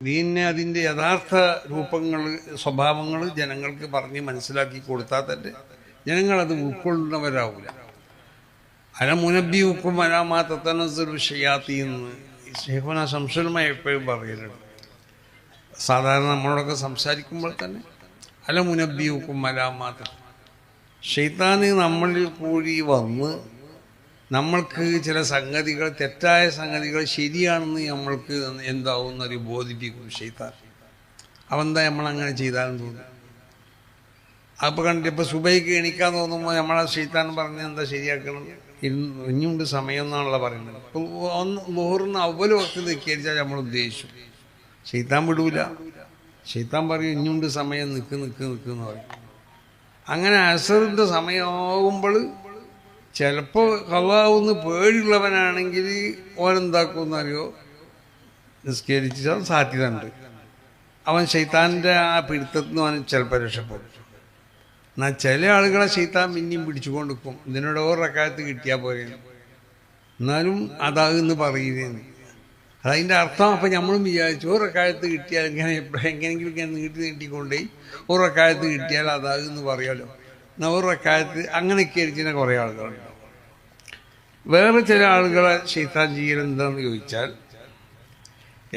ദീനിനെ അതിൻ്റെ യഥാർത്ഥ രൂപങ്ങൾ സ്വഭാവങ്ങൾ ജനങ്ങൾക്ക് പറഞ്ഞ് മനസ്സിലാക്കി കൊടുത്താൽ തന്നെ ജനങ്ങളത് ഉൾക്കൊള്ളുന്നവരാവില്ല. അലമുനബിയുക്കും അലാമാത്തനസ്സലു ഷയാത്തി എന്ന് ശൈഖുനാ ശംസുൽ ഉലമ എപ്പോഴും പറയലുണ്ട്. സാധാരണ നമ്മളോടൊക്കെ സംസാരിക്കുമ്പോൾ തന്നെ അലമുനബിയുക്കും അലാമാത്ത ശൈത്താന് നമ്മളിൽ കൂടി വന്ന് നമ്മൾക്ക് ചില സംഗതികൾ, തെറ്റായ സംഗതികൾ ശരിയാണെന്ന് നമ്മൾക്ക് എന്താവുന്നൊരു ബോധിപ്പിക്കും ശൈത്താൻ. അവന്താ നമ്മളങ്ങനെ ചെയ്താലും തോന്നും. അപ്പോൾ കണ്ടിപ്പോൾ സുബൈക്ക് എണീക്കാൻ തോന്നുമ്പോൾ നമ്മളെ ശൈത്താൻ പറഞ്ഞ് എന്താ ശരിയാക്കണം, ഇനിയുണ്ട് സമയം എന്നാണല്ലോ പറയുന്നത്. ഇപ്പോൾ ളുഹറിന് അവ്വൽ വക്ത് നിൽക്കിയാൽ നമ്മൾ ഉദ്ദേശിച്ചു, ശൈത്താൻ വിടൂല. ശൈത്താൻ പറയും ഇനിയുണ്ട് സമയം, നിൽക്ക് എന്ന് പറയും. അങ്ങനെ അസറിൻ്റെ സമയമാകുമ്പോൾ ചിലപ്പോൾ ഖളാവുന്ന് പേടിയുള്ളവനാണെങ്കിൽ ഓനെന്താക്കുമെന്നറിയോ, നിസ്കരിച്ചാൽ സാധ്യത ഉണ്ട് അവൻ ശൈത്താൻ്റെ ആ പിടുത്തത്തിൽ നിന്ന് അവൻ ചിലപ്പോൾ രക്ഷപ്പെടും. എന്നാൽ ചില ആളുകളെ ശൈത്താൻ പിന്നെയും പിടിച്ചുകൊണ്ട് നിൽക്കും, ഇതിനോട് ഓരക്കാലത്ത് കിട്ടിയാൽ പോലെ, എന്നാലും അതാകുന്ന് പറയുന്നതെന്ന്. അതതിൻ്റെ അർത്ഥം. അപ്പം നമ്മളും വിചാരിച്ചു ഓരക്കാലത്ത് കിട്ടിയാൽ ഇങ്ങനെ എങ്ങനെയെങ്കിലും ഇങ്ങനെ നീട്ടിക്കൊണ്ടേ ഓരക്കാലത്ത് കിട്ടിയാൽ അതാകുന്ന് പറയാമല്ലോ. നവറക്കാലത്ത് അങ്ങനെയൊക്കെ ഇരിക്കുന്ന കുറേ ആളുകളുണ്ടാവും. വേറെ ചില ആളുകളെ ശൈത്താൻ ചെയ്യൽ എന്താണെന്ന് ചോദിച്ചാൽ,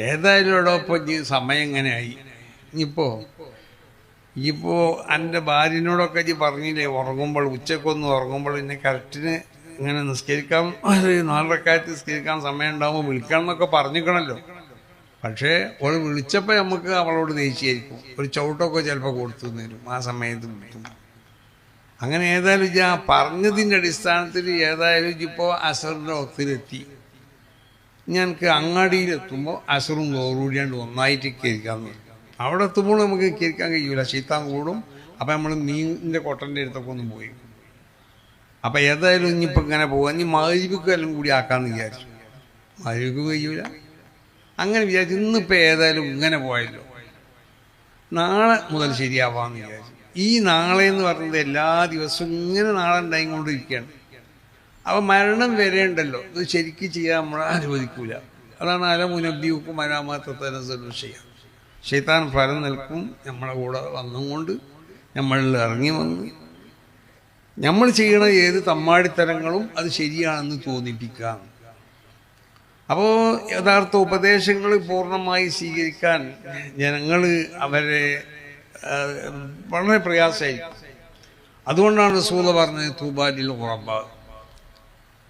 ഏതായാലും ഇടൊപ്പം സമയം എങ്ങനെയായി, ഇനിയിപ്പോൾ എൻ്റെ ഭാര്യനോടൊക്കെ പറഞ്ഞില്ലേ, ഉറങ്ങുമ്പോൾ ഉച്ചക്കൊന്ന് ഉറങ്ങുമ്പോൾ എന്നെ കറക്റ്റിന് ഇങ്ങനെ നിസ്കരിക്കാൻ 4 റക്അത്ത് നിസ്കരിക്കാൻ സമയം ഉണ്ടാകുമ്പോൾ വിളിക്കണം എന്നൊക്കെ പറഞ്ഞിരിക്കണമല്ലോ. പക്ഷേ അവൾ വിളിച്ചപ്പോൾ നമുക്ക് അവളോട് ദേഷ്യമായിരിക്കും, ഒരു ചവിട്ടൊക്കെ ചിലപ്പോൾ കൊടുത്തു തരും ആ സമയത്ത് വിളിക്കും. അങ്ങനെ ഏതായാലും പറഞ്ഞതിൻ്റെ അടിസ്ഥാനത്തിൽ ഏതായാലും ഇപ്പോൾ അസറിൻ്റെ വക്തിലെത്തി. ഞങ്ങൾക്ക് അങ്ങാടിയിലെത്തുമ്പോൾ അസറും ലോറൂടിയാണ്ട് ഒന്നായിട്ട് കയറിക്കാന്ന് പറയും. അവിടെ എത്തുമ്പോൾ നമുക്ക് കയറിക്കാൻ കഴിയൂല, ശൈത്താൻ കൂടും. അപ്പം നമ്മൾ മീനിൻ്റെ കൊട്ടൻ്റെ അടുത്തൊക്കെ ഒന്ന് പോയി. അപ്പം ഏതായാലും ഇനിയിപ്പോൾ ഇങ്ങനെ പോകാം, ഇനി മഗ്‌രിബിക്ക് എല്ലാം കൂടി ആക്കാമെന്ന് വിചാരിച്ചു. മഗ്‌രിബിക്ക് കഴിയൂല. അങ്ങനെ വിചാരിച്ചു ഇന്നിപ്പോൾ ഏതായാലും ഇങ്ങനെ പോയല്ലോ, നാളെ മുതൽ ശരിയാവാമെന്ന് വിചാരിച്ചു. ഈ നാളെ എന്ന് പറയുന്നത് എല്ലാ ദിവസവും ഇങ്ങനെ നാളെ ഉണ്ടായിക്കൊണ്ടിരിക്കുകയാണ്. അപ്പം മരണം വരെ ഉണ്ടല്ലോ, ഇത് ശരിക്കും ചെയ്യാൻ നമ്മൾ അനുവദിക്കൂല. അതാണ് അലമുനബിയുക്കും അലാമാത്തനസ്സലു ഷയാത്തി. ശൈത്താൻ ഫലം നിൽക്കും നമ്മളെ കൂടെ വന്നുകൊണ്ട് നമ്മളിൽ ഇറങ്ങി വന്ന് നമ്മൾ ചെയ്യണ ഏത് തമ്മാടിത്തരങ്ങളും അത് ശരിയാണെന്ന് തോന്നിപ്പിക്കുക. അപ്പോൾ യഥാർത്ഥ ഉപദേശങ്ങൾ പൂർണ്ണമായി സ്വീകരിക്കാൻ ജനങ്ങൾ അവരെ വളരെ പ്രയാസമായിരിക്കും. അതുകൊണ്ടാണ് റസൂൽ പറഞ്ഞത് തൂബാലിൽ ഖുറബാ.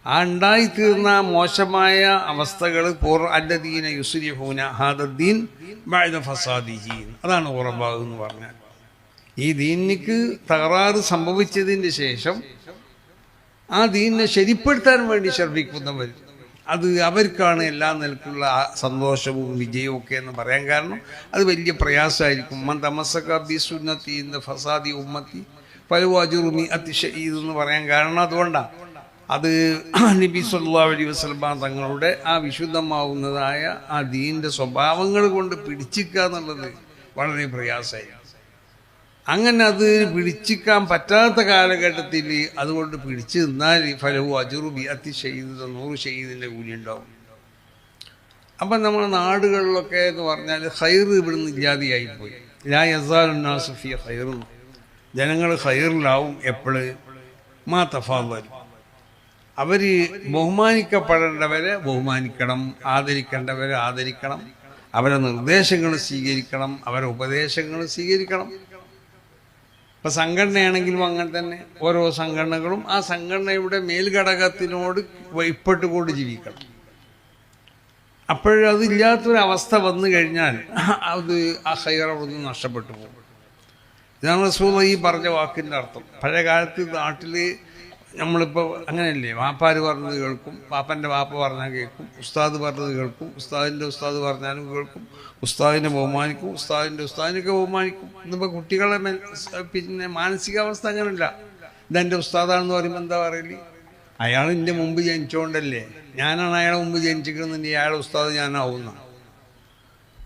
ആ ഉണ്ടായിത്തീർന്ന മോശമായ അവസ്ഥകൾ അല്ലദീന യുസ്രിഫൂന ഹാദദ്ദീൻ ബഅദ ഫസാദിഹി, അതാണ് ഖുറബാ എന്ന് പറഞ്ഞാൽ. ഈ ദീനിക്ക് തകരാറ് സംഭവിച്ചതിന് ശേഷം ആ ദീനിനെ ശരിപ്പെടുത്താൻ വേണ്ടി ശ്രമിക്കുന്നവർ, അത് അവർക്കാണ് എല്ലാ നിലക്കുള്ള സന്തോഷവും വിജയവും ഒക്കെ എന്ന് പറയാൻ കാരണം അത് വലിയ പ്രയാസമായിരിക്കും. മൻ തമസ്സക ബിസുന്നത്തി ഇന്ന ഫസാദി ഉമ്മത്തി ഫലഹു അജ്റു മിഅത്തി ശഹീദ് എന്ന് പറയാൻ കാരണം അതുകൊണ്ടാണ്. അത് നബി സല്ലല്ലാഹു അലൈഹി വസല്ലം തങ്ങളുടെ ആ വിശുദ്ധമാവുന്നതായ ആ ദീനിൻ്റെ സ്വഭാവങ്ങൾ കൊണ്ട് പിടിച്ചിക്കുക എന്നുള്ളത് വളരെ പ്രയാസമായി. അങ്ങനെ അത് പിടിച്ചിക്കാൻ പറ്റാത്ത കാലഘട്ടത്തിൽ അതുകൊണ്ട് പിടിച്ചു നിന്നാൽ ഫലഹു അജ്റു മിഅത്തി ശഹീദ്, 100 ശഹീദിൻ്റെ കൂലി ഉണ്ടാവും. അപ്പം നമ്മുടെ നാടുകളിലൊക്കെ എന്ന് പറഞ്ഞാൽ ഖൈർ ഇവിടുന്ന് ഇല്ലാതെയായിപ്പോയി. ലാ യസാലുന്നാസു ഫീ ഖൈർ, ജനങ്ങൾ ഖൈറിലാവും എപ്പോഴും. മാ തഫാദൽ, അവർ ബഹുമാനിക്കപ്പെടേണ്ടവരെ ബഹുമാനിക്കണം, ആദരിക്കേണ്ടവരെ ആദരിക്കണം, അവരെ നിർദ്ദേശങ്ങൾ സ്വീകരിക്കണം, അവരെ ഉപദേശങ്ങൾ സ്വീകരിക്കണം. ഇപ്പം സംഘടനയാണെങ്കിലും അങ്ങനെ തന്നെ ഓരോ സംഘടനകളും ആ സംഘടനയുടെ മേൽഘടകത്തിനോട് വഴിപ്പെട്ടുകൊണ്ട് ജീവിക്കണം. അപ്പോഴതില്ലാത്തൊരവസ്ഥ വന്നു കഴിഞ്ഞാൽ അത് ആ ഖൈർ അവിടുന്ന് നഷ്ടപ്പെട്ടു പോകും. ഇതാണ് റസൂൽ ഈ പറഞ്ഞ വാക്കിൻ്റെ അർത്ഥം. പഴയ കാലത്ത് നാട്ടിൽ നമ്മളിപ്പോൾ അങ്ങനെയല്ലേ, വാപ്പാർ പറഞ്ഞത് കേൾക്കും, വാപ്പൻ്റെ വാപ്പ പറഞ്ഞാൽ കേൾക്കും, ഉസ്താദ് പറഞ്ഞത് കേൾക്കും, ഉസ്താദിൻ്റെ ഉസ്താദ് പറഞ്ഞാലും കേൾക്കും, ഉസ്താദിനെ ബഹുമാനിക്കും, ഉസ്താദിനൊക്കെ ബഹുമാനിക്കും. ഇന്നിപ്പോൾ കുട്ടികളെ പിന്നെ മാനസികാവസ്ഥ അങ്ങനെയല്ല. ഇതെൻ്റെ ഉസ്താദാണെന്ന് പറയുമ്പോൾ എന്താ പറയല്, അയാൾ എൻ്റെ മുമ്പ് ജനിച്ചുകൊണ്ടല്ലേ, ഞാനാണ് അയാളെ മുമ്പ് ജനിച്ചിരിക്കുന്നുണ്ടെങ്കിൽ അയാളെ ഉസ്താദ് ഞാനാവുന്ന.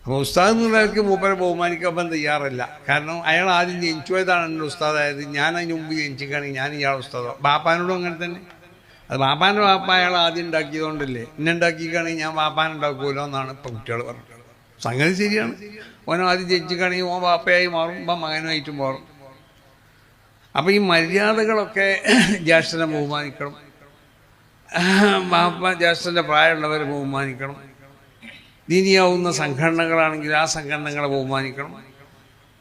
അപ്പോൾ ഉസ്താദ് എന്നുള്ളവർക്ക് മൂപ്പരെ ബഹുമാനിക്കാൻ തയ്യാറല്ല. കാരണം അയാൾ ആദ്യം ജനിച്ചു പോയതാണ് എൻ്റെ ഉസ്താദായത്, ഞാൻ അതിന് മുമ്പ് ജനിച്ചിരിക്കുകയാണെങ്കിൽ ഞാൻ ഇയാളെ ഉസ്താദോ. ബാപ്പാനോടും അങ്ങനെ തന്നെ. അത് ബാപ്പാൻ്റെ വാപ്പ അയാൾ ആദ്യം ഉണ്ടാക്കിയതുകൊണ്ടല്ലേ, എന്നെ ഉണ്ടാക്കിയിരിക്കുകയാണെങ്കിൽ ഞാൻ ബാപ്പാനുണ്ടാക്കുമല്ലോ എന്നാണ് ഇപ്പം കുട്ടികൾ പറഞ്ഞത്. സംഗതി ശരിയാണ്. ഓൻ ആദ്യം ജനിച്ചിക്കാണെങ്കിൽ ഓൻ വാപ്പയായി മാറും, മകനുമായിട്ടും മാറും. അപ്പം ഈ മര്യാദകളൊക്കെ ജ്യേഷ്ഠനെ ബഹുമാനിക്കണം, വാപ്പ ജ്യേഷ്ഠൻ്റെ പ്രായമുള്ളവരെ ബഹുമാനിക്കണം. ദീനിയാവുന്ന സംഘടനകളാണെങ്കിൽ ആ സംഘടനകളെ ബഹുമാനിക്കണം.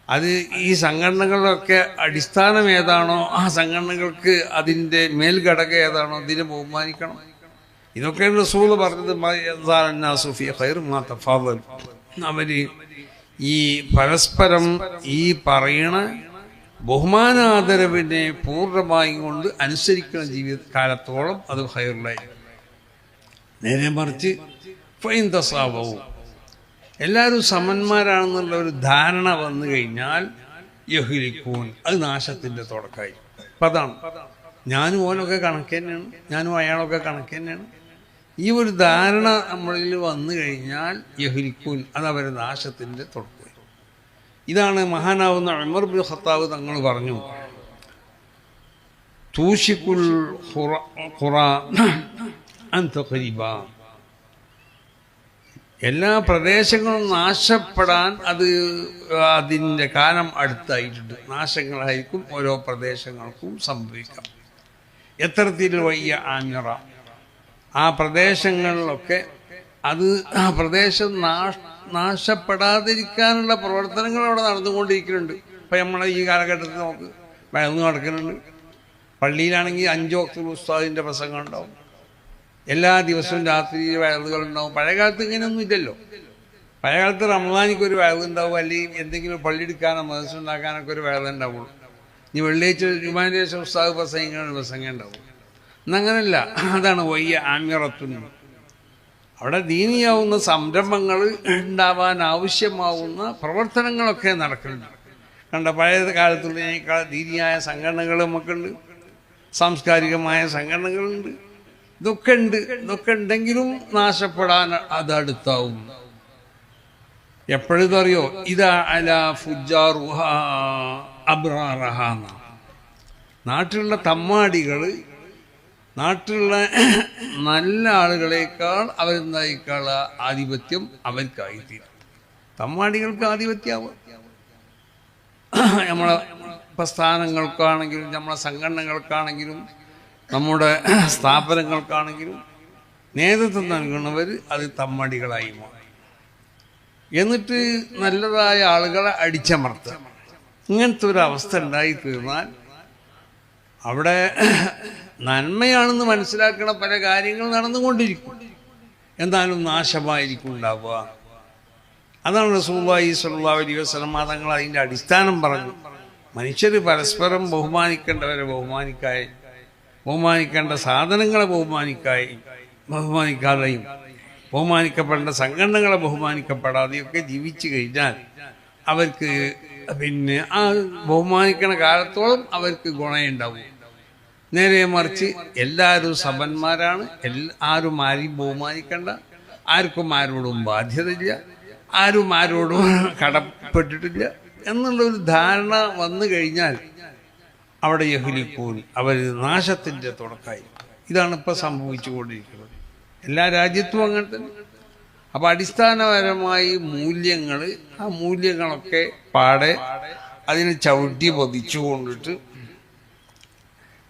അത് ഈ സംഘടനകളിലൊക്കെ അടിസ്ഥാനം ഏതാണോ ആ സംഘടനകൾക്ക് അതിൻ്റെ മേൽഘടകം ഏതാണോ അതിനെ ബഹുമാനിക്കണം. ഇതൊക്കെ റസൂൽ പറഞ്ഞത് അവർ ഈ പരസ്പരം ഈ പറയണ ബഹുമാനാദരവിനെ പൂർണ്ണമായും കൊണ്ട് അനുസരിക്കുന്ന ജീവിതകാലത്തോളം അത് ഖൈറുലായി. നേരെ മറിച്ച് ഫൈന്തസാവവും എല്ലാവരും സമന്മാരാണെന്നുള്ള ഒരു ധാരണ വന്നു കഴിഞ്ഞാൽ യഹ്ലിക്കൂൻ, അത് നാശത്തിൻ്റെ തുടക്കമായി. അപ്പം അതാണ്, ഞാനും ഓനൊക്കെ കണക്ക് തന്നെയാണ്, ഞാനും അയാളൊക്കെ കണക്ക് തന്നെയാണ്. ഈ ഒരു ധാരണ നമ്മളിൽ വന്നു കഴിഞ്ഞാൽ യഹ്ലിക്കൂൻ, അത് അവരുടെ നാശത്തിൻ്റെ തുടക്കമായി. ഇതാണ് മഹാനാവുന്ന ഉമർ ബിൻ ഖത്താബ് തങ്ങൾ പറഞ്ഞു, തൂഷിക്കുൽ ഖുറാ അൻ തഖരിബ, എല്ലാ പ്രദേശങ്ങളും നാശപ്പെടാൻ അതിൻ്റെ കാലം അടുത്തായിട്ടുണ്ട്. നാശങ്ങളായിരിക്കും ഓരോ പ്രദേശങ്ങൾക്കും സംഭവിക്കാം. എത്തരത്തിൽ വയ്യ ആമിറ, ആ പ്രദേശങ്ങളിലൊക്കെ ആ പ്രദേശം നാശപ്പെടാതിരിക്കാനുള്ള പ്രവർത്തനങ്ങൾ അവിടെ നടന്നുകൊണ്ടിരിക്കുന്നുണ്ട്. ഇപ്പം നമ്മളെ ഈ കാലഘട്ടത്തിൽ നമുക്ക് വയന്ന് നടക്കുന്നുണ്ട്. പള്ളിയിലാണെങ്കിൽ 5 വക്തുൽ ഉസ്താദിൻ്റെ പ്രസംഗം ഉണ്ടാവും, എല്ലാ ദിവസവും രാത്രി വയലുകളുണ്ടാവും. പഴയകാലത്ത് ഇങ്ങനെയൊന്നും ഇല്ലല്ലോ. പഴയകാലത്ത് റമദാനിക്കൊരു വയലുണ്ടാവും, അല്ലെങ്കിൽ എന്തെങ്കിലും പള്ളിയെടുക്കാനോ മദ്രസ ഉണ്ടാക്കാനൊക്കെ ഒരു വയലുണ്ടാവുള്ളൂ. ഇനി വെള്ളിയാഴ്ച ജുമാൻ്റെ ശേഷം ഉസ്താദ് പ്രസംഗിക്കുന്ന പ്രസംഗം ഉണ്ടാവും. എന്നങ്ങനല്ല, അതാണ് വയ്യ ആമിറത്തുന്നു. അവിടെ ദീനിയാവുന്ന സംരംഭങ്ങൾ ഉണ്ടാവാൻ ആവശ്യമാവുന്ന പ്രവർത്തനങ്ങളൊക്കെ നടക്കുന്നുണ്ട്. കണ്ട പഴയ കാലത്തുള്ളതിനേക്കാൾ ദീനിയായ സംഘടനകൾ നമുക്കുണ്ട്, സാംസ്കാരികമായ സംഘടനകളുണ്ട്. ഇതൊക്കെ ഉണ്ടെങ്കിലും നാശപ്പെടാൻ അതടുത്താവും. എപ്പോഴറിയോ, ഇതാ അല ഫുജാറുഹ അബ്റാറഹ, നാട്ടിലുള്ള തമ്മാടികൾ നാട്ടിലുള്ള നല്ല ആളുകളെക്കാൾ അവരെന്തായിക്കാൾ ആധിപത്യം അവർക്കായിത്തീരും. തമ്മാടികൾക്ക് ആധിപത്യമാവുക. നമ്മളെ പ്രസ്ഥാനങ്ങൾക്കാണെങ്കിലും നമ്മളെ സംഘടനകൾക്കാണെങ്കിലും നമ്മുടെ സ്ഥാപനങ്ങൾക്കാണെങ്കിലും നേതൃത്വം നൽകുന്നവർ അത് തമ്മാടികളായി മാറി. എന്നിട്ട് നല്ലതായ ആളുകളെ അടിച്ചമർത്തുക. ഇങ്ങനത്തെ ഒരു അവസ്ഥ ഉണ്ടായിത്തീർന്നാൽ അവിടെ നന്മയാണെന്ന് മനസ്സിലാക്കുന്ന പല കാര്യങ്ങൾ നടന്നുകൊണ്ടിരിക്കും, എന്നാലും നാശമായിരിക്കും ഉണ്ടാവുക. അതാണ് റസൂലുള്ളാഹി സ്വല്ലല്ലാഹു അലൈഹി വസല്ലം തങ്ങൾ അതിൻ്റെ അടിസ്ഥാനം പറഞ്ഞു. മനുഷ്യർ പരസ്പരം ബഹുമാനിക്കേണ്ടവരെ ബഹുമാനിക്കേണ്ട സാധനങ്ങളെ ബഹുമാനിക്കാതെയും ബഹുമാനിക്കപ്പെടേണ്ട സംഘടനകളെ ബഹുമാനിക്കപ്പെടാതെയൊക്കെ ജീവിച്ചു കഴിഞ്ഞാൽ അവർക്ക് പിന്നെ ആ ബഹുമാനിക്കണ കാലത്തോളം അവർക്ക് ഗുണമുണ്ടാവും. നേരെ മറിച്ച് എല്ലാവരും സമന്മാരാണ്, ആരും ആരെയും ബഹുമാനിക്കേണ്ട, ആർക്കും ആരോടും ബാധ്യതയില്ല, ആരും ആരോടും കടപ്പെട്ടിട്ടില്ല എന്നുള്ളൊരു ധാരണ വന്നു കഴിഞ്ഞാൽ അവിടെ യഹ്ലിക്കൂൻ, അവർ നാശത്തിൻ്റെ തുടക്കമായി. ഇതാണ് ഇപ്പോൾ സംഭവിച്ചുകൊണ്ടിരിക്കുന്നത് എല്ലാ രാജ്യത്തും അങ്ങനെ തന്നെ. അപ്പം അടിസ്ഥാനപരമായി മൂല്യങ്ങൾ, ആ മൂല്യങ്ങളൊക്കെ പാടെ അതിനെ ചവിട്ടി പതിച്ചു കൊണ്ടിട്ട്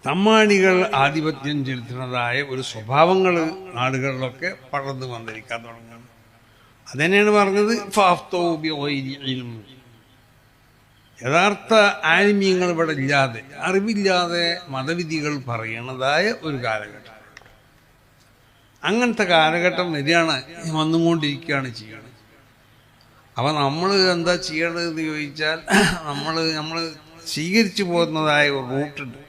തമ്മാടികൾ ആധിപത്യം ചെലുത്തുന്നതായ ഒരു സ്വഭാവങ്ങൾ നാടുകളിലൊക്കെ പടർന്നു വന്നിരിക്കാൻ തുടങ്ങുകയാണ്. അതുതന്നെയാണ് പറഞ്ഞത് യഥാർത്ഥ ആലിമ്യങ്ങൾ ഇവിടെ ഇല്ലാതെ, അറിവില്ലാതെ മതവിധികൾ പറയണതായ ഒരു കാലഘട്ടം. അങ്ങനത്തെ കാലഘട്ടം വന്നുകൊണ്ടിരിക്കുകയാണ് ചെയ്യണത്. അപ്പം നമ്മൾ എന്താ ചെയ്യേണ്ടതെന്ന് ചോദിച്ചാൽ, നമ്മൾ സ്വീകരിച്ചു പോകുന്നതായ ഒരു റൂട്ടുണ്ട്,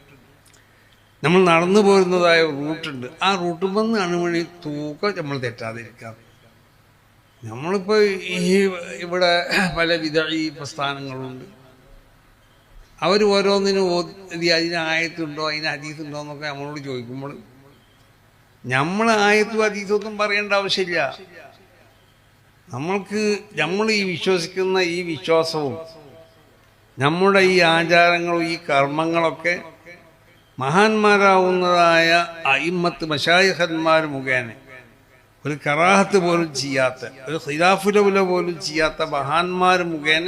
നമ്മൾ നടന്നു പോരുന്നതായ ഒരു റൂട്ടുണ്ട്. ആ റൂട്ടിൽ വന്ന് അണുമണി തൂക്കം നമ്മൾ തെറ്റാതിരിക്കാം. നമ്മളിപ്പോൾ ഇവിടെ പല വിദഈ പ്രസ്ഥാനങ്ങളുണ്ട്. അവർ ഓരോന്നിനും അതിന് ആയത്തുണ്ടോ അതിന് ഹദീസുണ്ടോ എന്നൊക്കെ നമ്മളോട് ചോദിക്കുമ്പോൾ നമ്മൾ ആയത്തും ഹദീസൊന്നും പറയേണ്ട ആവശ്യമില്ല. നമ്മൾ ഈ വിശ്വസിക്കുന്ന ഈ വിശ്വാസവും നമ്മുടെ ഈ ആചാരങ്ങളും ഈ കർമ്മങ്ങളൊക്കെ മഹാന്മാരാവുന്നതായ അയിമ്മത്ത് മശായിഖന്മാർ മുഖേന ഒരു കറാഹത്ത് പോലും ചെയ്യാത്ത, ഒരു ഖിലാഫുലൗല പോലും ചെയ്യാത്ത മഹാന്മാർ മുഖേന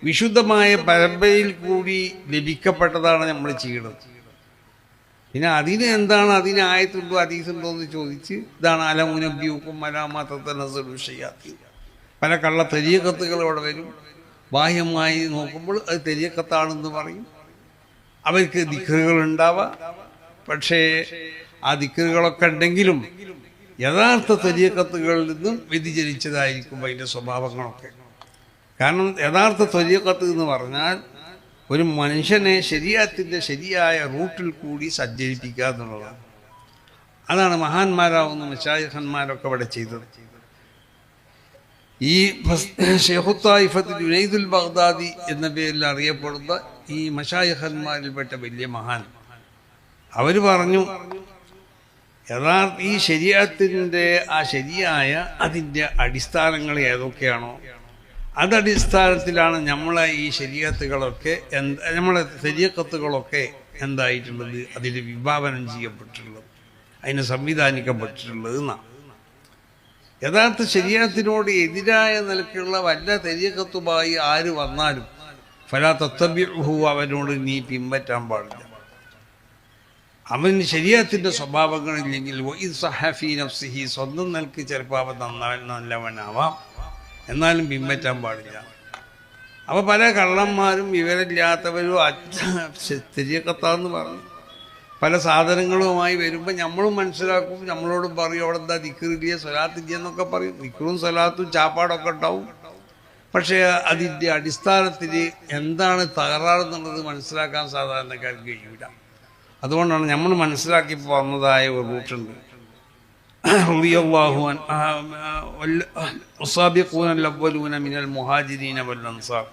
വിശുദ്ധമായ പരമ്പരയിൽ കൂടി ലഭിക്കപ്പെട്ടതാണ് നമ്മൾ ചെയ്യുന്നത്. പിന്നെ അതിന് എന്താണ്, അതിന് ആയത്തുണ്ടോ ഹദീസുണ്ടോ എന്ന് ചോദിച്ച് ഇതാണ് അലമുനബ്ബിയുക്കും അലാമത്തനസലുഷയാത്തി. പല കള്ള തരീഖത്തുകൾ അവിടെ വരും. ബാഹ്യമായി നോക്കുമ്പോൾ അത് തരീഖത്താണെന്ന് പറയും. അവർക്ക് ദിക്റുകൾ ഉണ്ടാവാം, പക്ഷേ ആ ദിക്റുകളൊക്കെ ഉണ്ടെങ്കിലും യഥാർത്ഥ തരീഖത്തുകളിൽ നിന്നും വ്യതിചലിച്ചതായിരിക്കും അതിൻ്റെ സ്വഭാവങ്ങളൊക്കെ. കാരണം യഥാർത്ഥ തരീഖത്ത് എന്ന് പറഞ്ഞാൽ ഒരു മനുഷ്യനെ ശരീഅത്തിൻ്റെ ശരിയായ റൂട്ടിൽ കൂടി സഞ്ചരിപ്പിക്കുക എന്നുള്ളതാണ്. അതാണ് മഹാന്മാരാവുന്ന മശായിഖന്മാരൊക്കെ ഇവിടെ ചെയ്തത്. ഈ ഷെയ്ഖുത്തായിഫത്ത് ജുനൈദുൽ ബഗ്ദാദി എന്ന പേരിൽ അറിയപ്പെടുന്ന ഈ മശായിഖന്മാരിൽപ്പെട്ട വലിയ മഹാൻ അവർ പറഞ്ഞു, യഥാർത്ഥ ഈ ശരീഅത്തിൻ്റെ ആ ശരിയായ അതിൻ്റെ അടിസ്ഥാനങ്ങൾ ഏതൊക്കെയാണോ അതടിസ്ഥാനത്തിലാണ് നമ്മളെ ഈ ശരീഅത്തുകളൊക്കെ നമ്മളെ തരീഖത്തുകളൊക്കെ എന്തായിട്ടുള്ളത്, അതിൽ വിഭാവനം ചെയ്യപ്പെട്ടിട്ടുള്ളത്, അതിന് സംവിധാനിക്കപ്പെട്ടിട്ടുള്ളത് എന്നാണ്. യഥാർത്ഥ ശരീഅത്തിനോട് എതിരായ നിലക്കുള്ള വല്ല തരീഖത്തുമായി ആര് വന്നാലും ഫലാ തത്തബിഉഹു, അവനോട് നീ പിൻപറ്റാൻ പാടില്ല. അവന് ശരീഅത്തിൻ്റെ സ്വഭാവങ്ങളില്ലെങ്കിൽ വഇദ് സഹഫി നഫ്സിഹി, സ്വന്തം നിലക്ക് ചിലപ്പോൾ അവൻ നല്ലവനാവാം, എന്നാലും പിൻപറ്റാൻ പാടില്ല. അപ്പോൾ പല കള്ളന്മാരും വിവരമില്ലാത്തവരും തരീഖത്താന്ന് പറഞ്ഞു പല സാധനങ്ങളുമായി വരുമ്പോൾ നമ്മളും മനസ്സിലാക്കും, നമ്മളോടും പറയും അവിടെ എന്താ ദിക്റില്ല സ്വലാത്തില്ല എന്നൊക്കെ പറയും. ദിക്റും സ്വലാത്തും ചാപ്പാടൊക്കെ ഉണ്ടാവും, പക്ഷേ അതിൻ്റെ അടിസ്ഥാനത്തിൽ എന്താണ് തകരാറെന്നുള്ളത് മനസ്സിലാക്കാൻ സാധാരണക്കാർക്ക് കഴിയില്ല. അതുകൊണ്ടാണ് നമ്മൾ മനസ്സിലാക്കി വന്നതായ ഒരു റൂട്ടുണ്ട്. والسابقون الأولون من المهاجرين والأنصار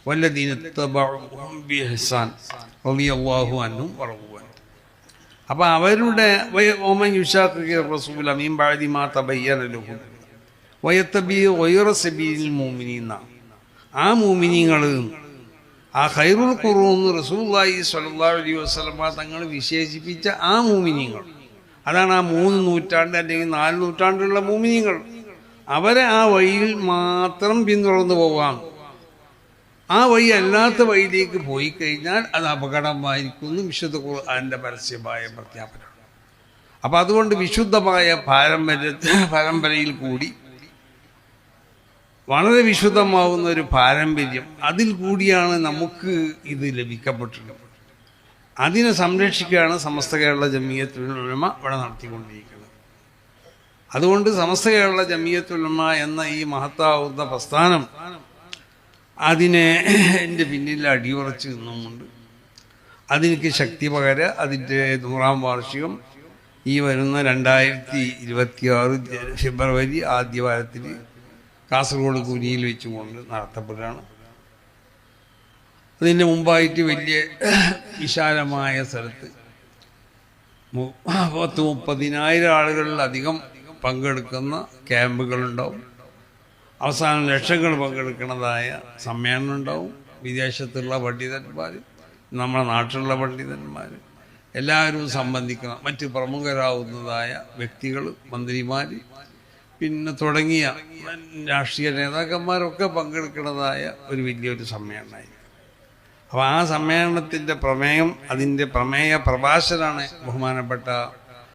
والذين اتبعوهم بإحسان رضي الله عنهم ورضوا عنه. അപ്പോൾ അവരുടെ ومن يشاقق الرسول من بعد ما تبين له ويتبع غير سبيل المؤمنين, ആ മുഅ്മിനീങ്ങൾ, ആ ഖൈറുൽ ഖുറൂൻ റസൂലുള്ളാഹി സ്വല്ലല്ലാഹു അലൈഹി വസല്ലം തങ്ങൾ വിശേഷിപ്പിച്ച ആ മുഅ്മിനീങ്ങൾ, അതാണ് ആ 3 നൂറ്റാണ്ട് അല്ലെങ്കിൽ 4 നൂറ്റാണ്ടുള്ള മുഅ്മിനീങ്ങൾ. അവരെ ആ വഴിയിൽ മാത്രം പിന്തുടർന്നു പോകാം. ആ വഴി അല്ലാത്ത വഴിയിലേക്ക് പോയി കഴിഞ്ഞാൽ അത് അപകടമായിരിക്കുന്നു വിശുദ്ധ ഖുർആന്റെ പരസ്യമായ പ്രഖ്യാപനം. അപ്പം അതുകൊണ്ട് വിശുദ്ധമായ പരമ്പരയിൽ കൂടി വളരെ വിശുദ്ധമാവുന്ന ഒരു പാരമ്പര്യം, അതിൽ കൂടിയാണ് നമുക്ക് ഇത് ലഭിക്കപ്പെട്ടിട്ടുള്ളത്. അതിനെ സംരക്ഷിക്കുകയാണ് സമസ്ത കേരള ജമിയത്തുൽ ഉലമ ഇവിടെ നടത്തിക്കൊണ്ടിരിക്കുന്നത്. അതുകൊണ്ട് സമസ്ത കേരള ജമിയത്തുൽ ഉലമ എന്ന ഈ മഹത്താവുന്ന പ്രസ്ഥാനം അതിനെ എൻ്റെ പിന്നിൽ അടിയുറച്ച് നിന്നുമുണ്ട്. അതിലേക്ക് ശക്തി പകര അതിൻ്റെ 100ാം വാർഷികം ഈ വരുന്ന 2026 ഫെബ്രുവരി ആദ്യ വാരത്തിൽ കാസർഗോഡ് കുനിയിൽ വെച്ചുകൊണ്ട് നടത്തപ്പെടുകയാണ്. അതിന് മുമ്പായിട്ട് വലിയ വിശാലമായ സ്ഥലത്ത് 30,000 ആളുകളിലധികം പങ്കെടുക്കുന്ന ക്യാമ്പുകളുണ്ടാവും. അവസാനം ലക്ഷങ്ങൾ പങ്കെടുക്കുന്നതായ സമ്മേളനം ഉണ്ടാവും. വിദേശത്തുള്ള പണ്ഡിതന്മാർ, നമ്മുടെ നാട്ടിലുള്ള പണ്ഡിതന്മാർ എല്ലാവരും സംബന്ധിക്കണം. മറ്റ് പ്രമുഖരാവുന്നതായ വ്യക്തികൾ, മന്ത്രിമാർ, പിന്നെ തുടങ്ങിയ രാഷ്ട്രീയ നേതാക്കന്മാരൊക്കെ പങ്കെടുക്കുന്നതായ ഒരു വലിയൊരു സമ്മേളനമായി. അപ്പോൾ ആ സമ്മേളനത്തിൻ്റെ പ്രമേയം, അതിൻ്റെ പ്രമേയ പ്രഭാഷകനാണ് ബഹുമാനപ്പെട്ട